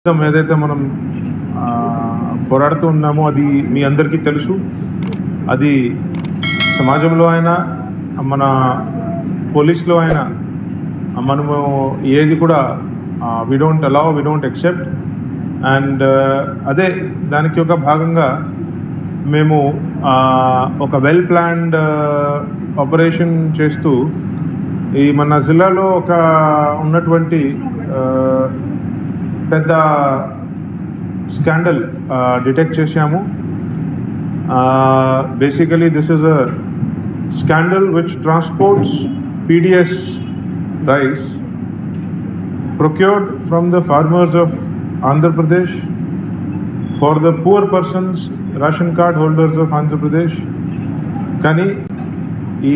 ఏదైతే మనం పోరాడుతూ ఉన్నామో అది మీ అందరికీ తెలుసు. అది సమాజంలో అయినా మన పోలీస్లో అయినా మనము ఏది కూడా we don't allow, we don't accept. And అదే దానికి ఒక భాగంగా మేము ఒక వెల్ ప్లాన్డ్ ఆపరేషన్ చేస్తూ ఈ మన జిల్లాలో ఒక ఉన్నటువంటి పెద్ద స్కాండల్ డిటెక్ట్ చేశాము. Basically this is a scandal which transports PDS rice procured from the farmers of Andhra Pradesh for the poor persons, ration card holders of Andhra Pradesh. కానీ ఈ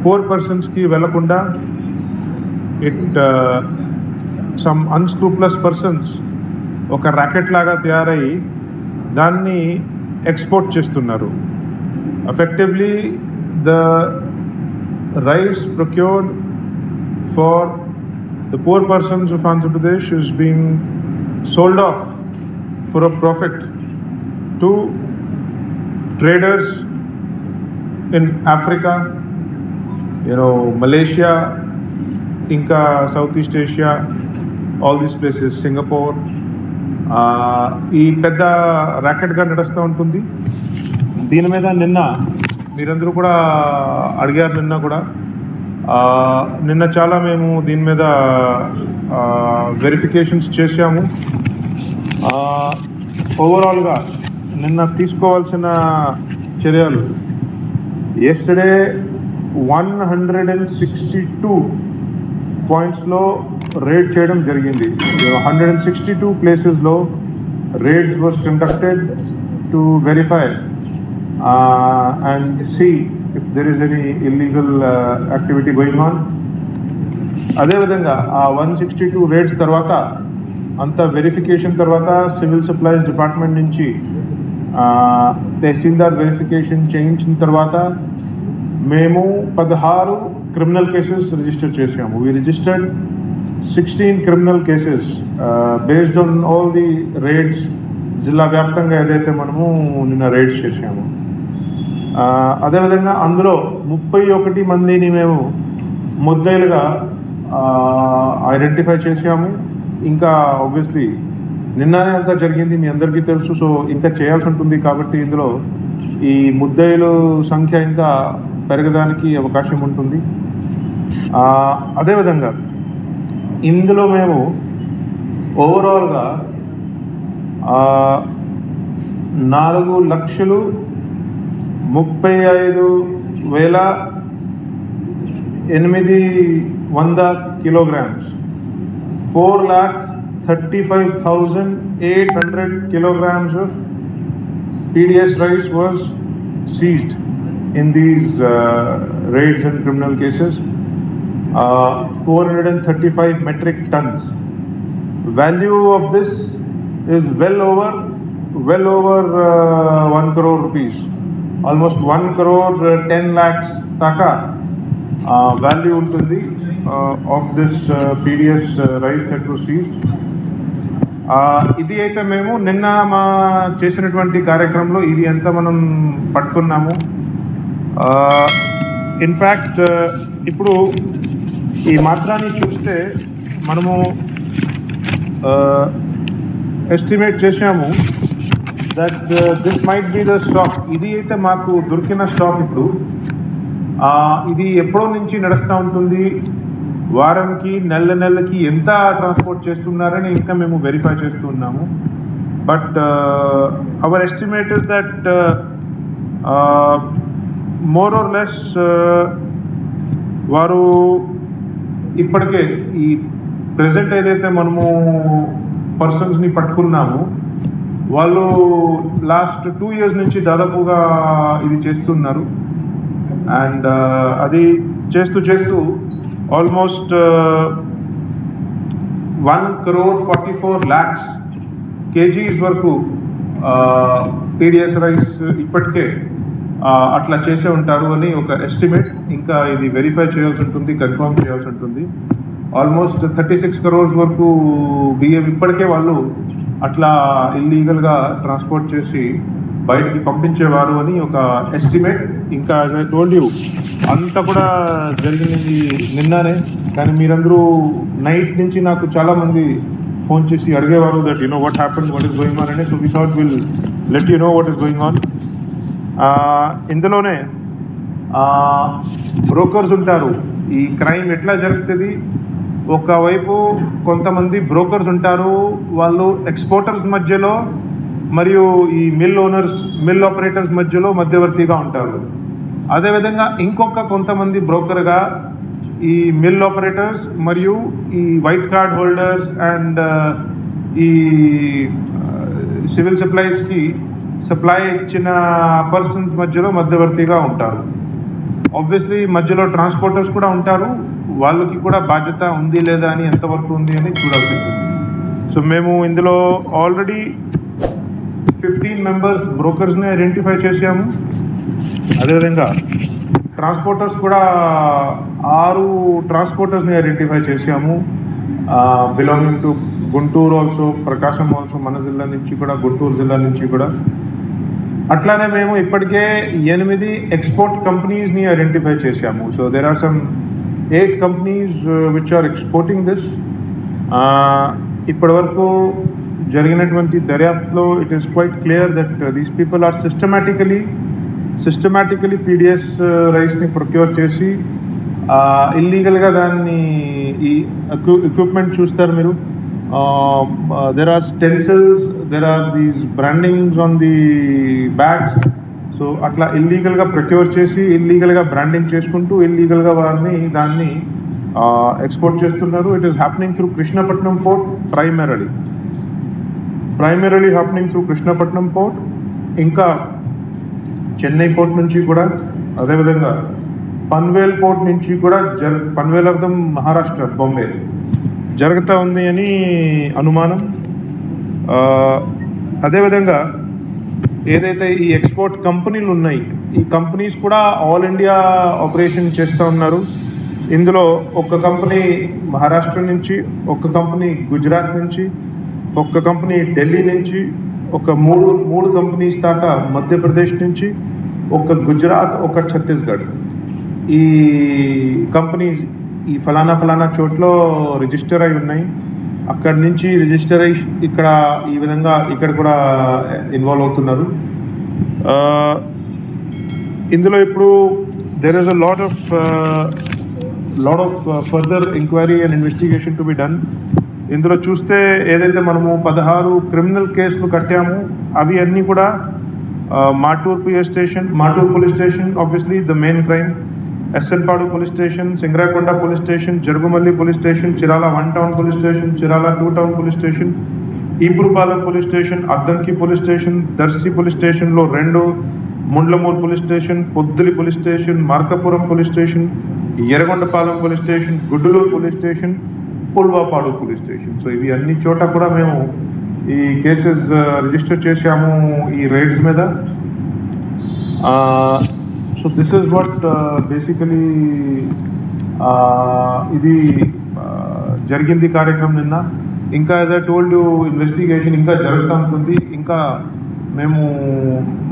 poor persons కి వెళ్ళకుండా some unscrupulous persons ఒక racket లాగా తయారయ్యి దాన్ని export చేస్తున్నారు. Effectively the rice procured for the poor persons of Andhra Pradesh is being sold off for a profit to traders in Africa, Malaysia, ఇంకా south east Asia, all these places, Singapore. ఈ పెద్ద ర్యాకెట్గా నడుస్తూ ఉంటుంది. దీని మీద నిన్న మీరందరూ కూడా అడిగారు. నిన్న చాలా మేము దీని మీద వెరిఫికేషన్స్ చేశాము. ఓవరాల్గా నిన్న తీసుకోవాల్సిన చర్యలు, ఎస్టర్డే 162 పాయింట్స్లో రేడ్ చేయడం జరిగింది. 162 ప్లేసెస్లో raids was conducted to verify and see if there is any illegal activity going on. అదేవిధంగా ఆ 162 రేడ్స్ తర్వాత అంత వెరిఫికేషన్ తర్వాత సివిల్ సప్లైస్ డిపార్ట్మెంట్ నుంచి తహసీల్దార్ వెరిఫికేషన్ చేయించిన తర్వాత మేము 16 క్రిమినల్ కేసెస్ రిజిస్టర్ చేసాము. We registered 16 criminal cases based on all the raids. జిల్లా వ్యాప్తంగా ఏదైతే మనము నిన్న రేడ్స్ చేసాము, అదేవిధంగా అందులో 31 మందిని మేము ముద్దాయిలుగా ఐడెంటిఫై చేసాము. ఇంకా ఆబ్వియస్లీ నిన్ననే అంతా జరిగింది, మీ అందరికీ తెలుసు. సో ఇంకా చేయాల్సి ఉంటుంది. కాబట్టి ఇందులో ఈ ముద్దాయిలు సంఖ్య ఇంకా పెరగడానికి అవకాశం ఉంటుంది. అదేవిధంగా ఇందులో మేము ఓవరాల్గా 4,35,800 kilograms, 4,35,800 kilograms of PDS rice was seized in these raids and criminal cases. 435 metric tons. Value of this is well over 1 crore rupees. Almost 1 crore 10 lakhs taka value untundi of this PDS rice that was seized. ఇది అయితే మేము నిన్న మా చేసినటువంటి కార్యక్రమంలో ఇది ఎంత మనం పట్టుకున్నాము. ఇన్ఫ్యాక్ట్ ఇప్పుడు ఈ మాత్రాన్ని చూస్తే మనము ఎస్టిమేట్ చేసాము that this might be the stock. ఇది అయితే మాకు దొరికిన స్టాక్. ఇప్పుడు ఇది ఎప్పుడో నుంచి నడుస్తూ ఉంటుంది. వారానికి నెలకి ఎంత ట్రాన్స్పోర్ట్ చేస్తున్నారని ఇంకా మేము వెరిఫై చేస్తూ ఉన్నాము. But our estimate is that more or less వారు ఇప్పటికే ఈ ప్రెజెంట్ ఏదైతే మనము పర్సన్స్ని పట్టుకున్నాము వాళ్ళు లాస్ట్ 2 years నుంచి దాదాపుగా ఇది చేస్తున్నారు. అండ్ అది చేస్తూ ఆల్మోస్ట్ 1,44 lakhs kgs వరకు PDS రైస్ ఇప్పటికే అట్లా చేసే ఉంటారు అని ఒక ఎస్టిమేట్. ఇంకా ఇది వెరిఫై చేయాల్సి ఉంటుంది, కన్ఫర్మ్ చేయాల్సి ఉంటుంది. ఆల్మోస్ట్ 36 crores వరకు బియ్యం ఇప్పటికే వాళ్ళు అట్లా ఇల్లీగల్గా ట్రాన్స్పోర్ట్ చేసి బయటికి పంపించేవారు అని ఒక ఎస్టిమేట్. ఇంకా యాజ్ ఐ టోల్డ్ యూ అంతా కూడా జరిగింది నిన్ననే. కానీ మీరందరూ నైట్ నుంచి నాకు చాలామంది ఫోన్ చేసి అడిగేవారు that you know what happen, what is going on అని. So we thought will let you know what is going on. ఇందులోనే బ్రోకర్స్ ఉంటారు. ఈ క్రైమ్ ఎట్లా జరుగుతుంది, ఒకవైపు కొంతమంది బ్రోకర్స్ ఉంటారు, వాళ్ళు ఎక్స్పోర్టర్స్ మధ్యలో మరియు ఈ మిల్ ఆపరేటర్స్ మధ్యలో మధ్యవర్తిగా ఉంటారు. అదేవిధంగా ఇంకొక కొంతమంది బ్రోకర్గా ఈ మిల్ ఆపరేటర్స్ మరియు ఈ వైట్ కార్డ్ హోల్డర్స్ అండ్ ఈ సివిల్ సప్లైస్కి సప్లై ఇచ్చిన పర్సన్స్ మధ్యలో మధ్యవర్తిగా ఉంటారు. ఆబ్వియస్లీ మధ్యలో ట్రాన్స్పోర్టర్స్ కూడా ఉంటారు, వాళ్ళకి కూడా బాధ్యత ఉంది లేదా అని ఎంతవరకు ఉంది అని చూడాల్సి ఉంటుంది. సో మేము ఇందులో ఆల్రెడీ 15 మెంబర్స్ బ్రోకర్స్ని ఐడెంటిఫై చేసాము. అదేవిధంగా ట్రాన్స్పోర్టర్స్ కూడా 6 ట్రాన్స్పోర్టర్స్ని ఐడెంటిఫై చేసాము, belonging to Guntur also, Prakasam also, మన జిల్లా నుంచి కూడా, గుంటూరు జిల్లా నుంచి కూడా. అట్లానే మేము ఇప్పటికే 8 ఎక్స్పోర్ట్ కంపెనీస్ని ఐడెంటిఫై చేసాము. So there are some 8 companies which are exporting this. ఇప్పటి వరకు జరిగినటువంటి దర్యాప్తులో it is quite clear that these people are systematically PDS రైస్ని ప్రొక్యూర్ చేసి ఇల్లీగల్గా దాన్ని ఈ ఎక్విప్మెంట్ చూస్తారు మీరు. There are stencils, there are these brandings on the bags. So అట్లా ఇల్లీగల్గా ప్రొక్యూర్ చేసి ఇల్లీగల్గా బ్రాండింగ్ చేసుకుంటూ ఇల్లీగల్గా దాన్ని ఎక్స్పోర్ట్ చేస్తున్నారు. It is happening through Krishnapatnam port primarily happening through Krishnapatnam port, ఇంకా చెన్నై పోర్ట్ నుంచి కూడా, అదేవిధంగా పన్వేల్ పోర్ట్ నుంచి కూడా పన్వేల్ ఆఫ్ ద మహారాష్ట్ర, బాంబే జరుగుతూ ఉంది అని అనుమానం. అదేవిధంగా ఏదైతే ఈ ఎక్స్పోర్ట్ కంపెనీలు ఉన్నాయి, ఈ కంపెనీస్ కూడా ఆల్ ఇండియా ఆపరేషన్ చేస్తూ ఉన్నారు. ఇందులో ఒక కంపెనీ మహారాష్ట్ర నుంచి, ఒక కంపెనీ గుజరాత్ నుంచి, ఒక కంపెనీ ఢిల్లీ నుంచి, ఒక మూడు కంపెనీస్ దాకా మధ్యప్రదేశ్ నుంచి, ఒక గుజరాత్, ఒక ఛత్తీస్గఢ్. ఈ కంపెనీస్ ఈ ఫలానా చోట్లో రిజిస్టర్ అయి ఉన్నాయి. అక్కడి నుంచి రిజిస్టర్ అయి ఈ విధంగా ఇక్కడ కూడా ఇన్వాల్వ్ అవుతున్నారు. ఇందులో ఇప్పుడు there is a lot of further enquiry and investigation to be done. ఇందులో చూస్తే ఏదైతే మనము 16 క్రిమినల్ కేసులు కట్టాము, అవి అన్నీ కూడా Matur police station obviously the main crime, SN Padu police station, Singarakonda police station, Jarugumalli police station, Chirala 1 town police station, Chirala 2 town police station, Eepurupalem police station, Addanki police station, Darsi police స్టేషన్లో 2, Mundlamuru police station, Podili police station, Markapuram police station, Yerragondapalem police station, Guddaluru police station, Pulvapadu police station. So ఇవి అన్ని చోట కూడా మేము ఈ cases register చేశాము ఈ rides మీద. So this is what basically ఇది జరిగింది కార్యక్రమం నిన్న. ఇంకా as I told you investigation ఇంకా జరుగుతూ ఉంటుంది. ఇంకా మేము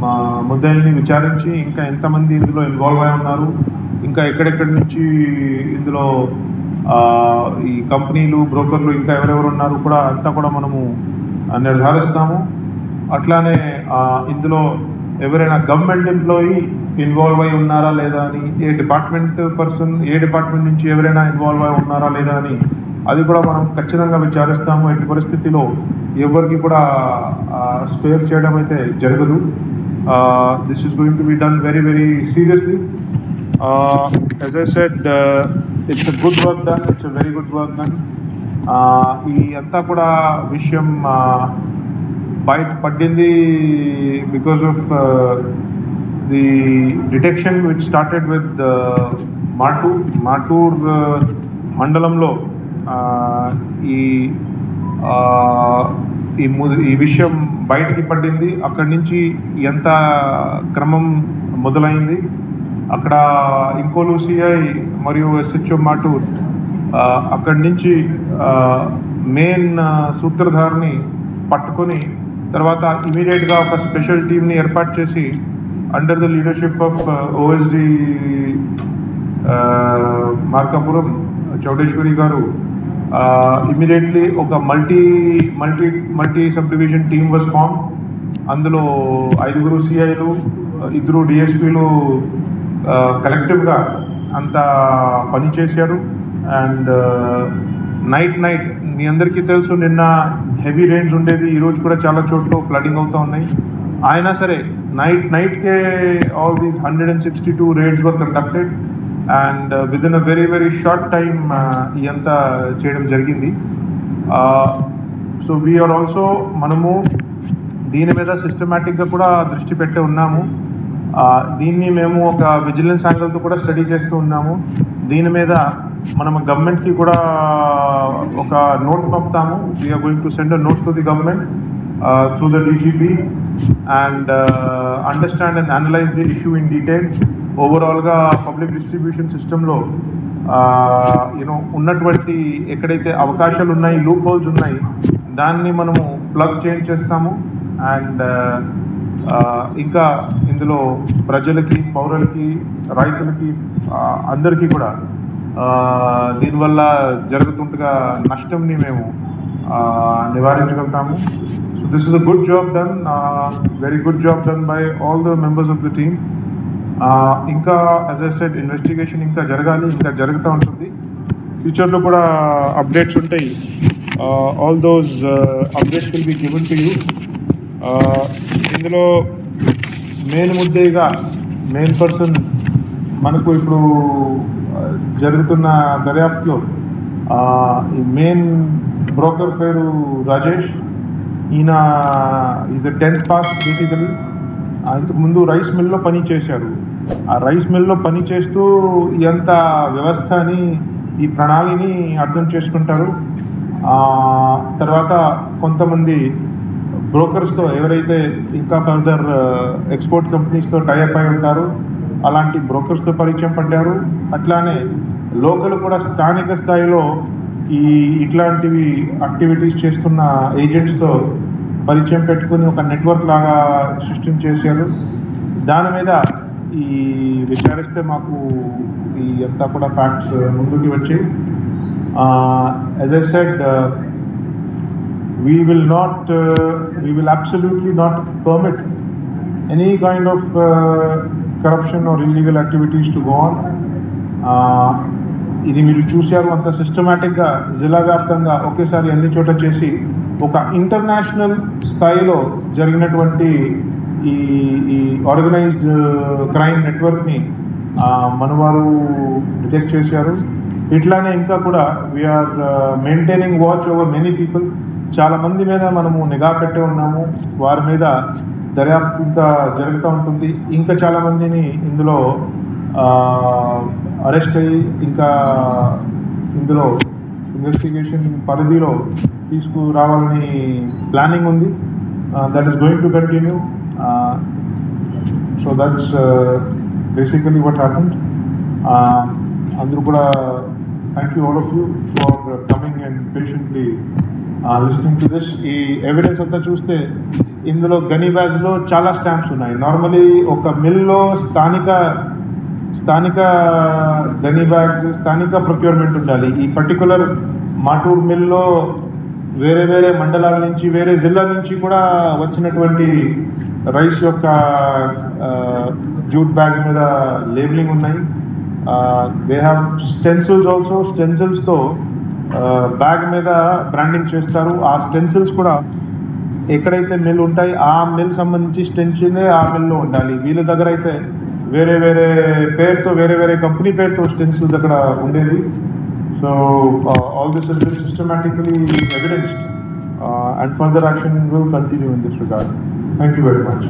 మా ముద్దాయిల్ని విచారించి ఇంకా ఎంతమంది ఇందులో ఇన్వాల్వ్ అయి ఉన్నారు, ఇంకా ఎక్కడెక్కడి నుంచి ఇందులో ఈ కంపెనీలు, బ్రోకర్లు ఇంకా ఎవరెవరు ఉన్నారు కూడా అంతా కూడా మనము నిర్ధారిస్తాము. అట్లానే ఇందులో ఎవరైనా గవర్నమెంట్ ఎంప్లాయీ ఇన్వాల్వ్ అయి ఉన్నారా లేదా అని, ఏ డిపార్ట్మెంట్ నుంచి ఎవరైనా ఇన్వాల్వ్ అయి ఉన్నారా లేదా అని అది కూడా మనం ఖచ్చితంగా విచారిస్తాము. ఎట్టి పరిస్థితిలో ఎవరికి కూడా స్పేర్ చేయడం అయితే జరగదు. This is going to be done very very seriously. As I said, it's a good work done, it's a very good work done. ఈ అంతా కూడా విషయం బయట పడింది because of the detection which started with Matur మండలంలో ఈ విషయం బయటికి పడింది. అక్కడి నుంచి ఎంత క్రమం మొదలైంది, అక్కడ ఇంకోలు సిఐ మరియు ఎస్హెచ్ఓ మాటూర్ అక్కడి నుంచి మెయిన్ సూత్రధారిని పట్టుకొని తర్వాత ఇమీడియట్గా ఒక స్పెషల్ టీమ్ని ఏర్పాటు చేసి under the leadership of OSD Markapuram Chowdeswari గారు ఇమీడియట్లీ ఒక multi sub division team was form. అందులో 5 సిఐలు 2 డిఎస్పీలు కలెక్టివ్గా అంత పని చేశారు. అండ్ నైట్ మీ అందరికీ తెలుసు నిన్న హెవీ రెయిన్స్ ఉండేది, ఈరోజు కూడా చాలా చోట్ల ఫ్లడింగ్ అవుతూ ఉన్నాయి. అయినా సరే నైట్కే all these 162 raids were conducted and within a very short time ఇదంతా చేయడం జరిగింది. సో వీఆర్ ఆల్సో మనము దీని మీద సిస్టమేటిక్గా కూడా దృష్టి పెట్టి ఉన్నాము. దీన్ని మేము ఒక విజిలెన్స్ యాంగిల్తో కూడా స్టడీ చేస్తూ ఉన్నాము. దీని మీద మనం గవర్నమెంట్కి కూడా ఒక నోట్ పంపుతాము. We are going to send a note to the government through the DGP and understand and analyse the issue in detail. ఓవరాల్గా పబ్లిక్ డిస్ట్రిబ్యూషన్ సిస్టంలో ఉన్నటువంటి ఎక్కడైతే అవకాశాలు ఉన్నాయి, లూప్ హోల్స్ ఉన్నాయి, దాన్ని మనము ప్లగ్ చేంజ్ చేస్తాము. అండ్ ఇంకా ఇందులో ప్రజలకి, పౌరులకి, రైతులకి అందరికీ కూడా దీనివల్ల జరుగుతుండగా నష్టంని మేము నివారించగలుగుతాము. So this is a good job done, very good job done by all the members of the team. ఇంకా యాజ్ ఐ సెడ్ ఇన్వెస్టిగేషన్ ఇంకా జరగాలి, ఇంకా జరుగుతూ ఉంటుంది. ఫ్యూచర్లో కూడా అప్డేట్స్ ఉంటాయి. All those updates will be given to you. ఇందులో మెయిన్ పర్సన్ మనకు ఇప్పుడు జరుగుతున్న దర్యాప్తులో ఈ మెయిన్ బ్రోకర్ పేరు రాజేష్. ఈయన is a 10th pass basically. ఇంతకుముందు రైస్ మిల్లో పని చేశారు. ఆ రైస్ మిల్లో పని చేస్తూ ఎంత వ్యవస్థని, ఈ ప్రణాళిని అర్థం చేసుకుంటారు. తర్వాత కొంతమంది బ్రోకర్స్తో ఎవరైతే ఇంకా ఫర్దర్ ఎక్స్పోర్ట్ కంపెనీస్తో టైఅప్ అయి ఉంటారో అలాంటి బ్రోకర్స్తో పరిచయం పడ్డారు. అట్లానే లోకల్ కూడా స్థానిక స్థాయిలో ఇట్లాంటివి యాక్టివిటీస్ చేస్తున్న ఏజెంట్స్తో పరిచయం పెట్టుకుని ఒక నెట్వర్క్ లాగా సృష్టించేశారు. దాని మీద ఈ విచారిస్తే మాకు ఈ అంతా కూడా ఫ్యాక్ట్స్ ముందుకి వచ్చాయి. As I said, we will absolutely not permit any kind of corruption or illegal activities to go on. ఇది మీరు చూశారు, అంత సిస్టమేటిక్గా జిల్లా వ్యాప్తంగా ఒకేసారి అన్ని చోట చేసి ఒక ఇంటర్నేషనల్ స్థాయిలో జరిగినటువంటి ఈ ఆర్గనైజ్డ్ క్రైమ్ నెట్వర్క్ని మనవారు డిటెక్ట్ చేశారు. ఇట్లానే ఇంకా కూడా we are maintaining watch over many people. చాలా మంది మీద మనము నిఘా పెట్టే ఉన్నాము. వారి మీద దర్యాప్తు ఇంకా జరుగుతూ ఉంటుంది. ఇంకా చాలామందిని ఇందులో అరెస్ట్ అయ్యి ఇంకా ఇందులో ఇన్వెస్టిగేషన్ పరిధిలో తీసుకురావాలని ప్లానింగ్ ఉంది. That is going to continue. So that's basically what happened. అందరూ కూడా thank you all of you for coming and patiently listening to this. ఈ ఎవిడెన్స్ అంతా చూస్తే ఇందులో గనీ బ్యాగ్స్లో చాలా స్టాంప్స్ ఉన్నాయి. నార్మలీ ఒక మిల్లో స్థానిక గనీ బ్యాగ్స్, స్థానిక ప్రొక్యూర్మెంట్ ఉండాలి. ఈ పర్టికులర్ మాటూర్ మిల్లో వేరే మండలాల నుంచి, వేరే జిల్లా నుంచి కూడా వచ్చినటువంటి రైస్ యొక్క జూట్ బ్యాగ్స్ మీద లేబులింగ్ ఉన్నాయి. They have stencils also. స్టెన్సిల్స్తో బ్యాగ్ మీద బ్రాండింగ్ చేస్తారు. ఆ స్టెన్సిల్స్ కూడా ఎక్కడైతే మిల్ ఉంటాయి ఆ మిల్ సంబంధించి స్టెన్సిలే ఆ మిల్లో ఉండాలి. వీళ్ళ దగ్గర అయితే వేరే పేరుతో, వేరే కంపెనీ పేరుతో స్టెన్సిల్స్ అక్కడ ఉండేది. So all this has been systematically evidenced and further action will continue in this regard. Thank you very much.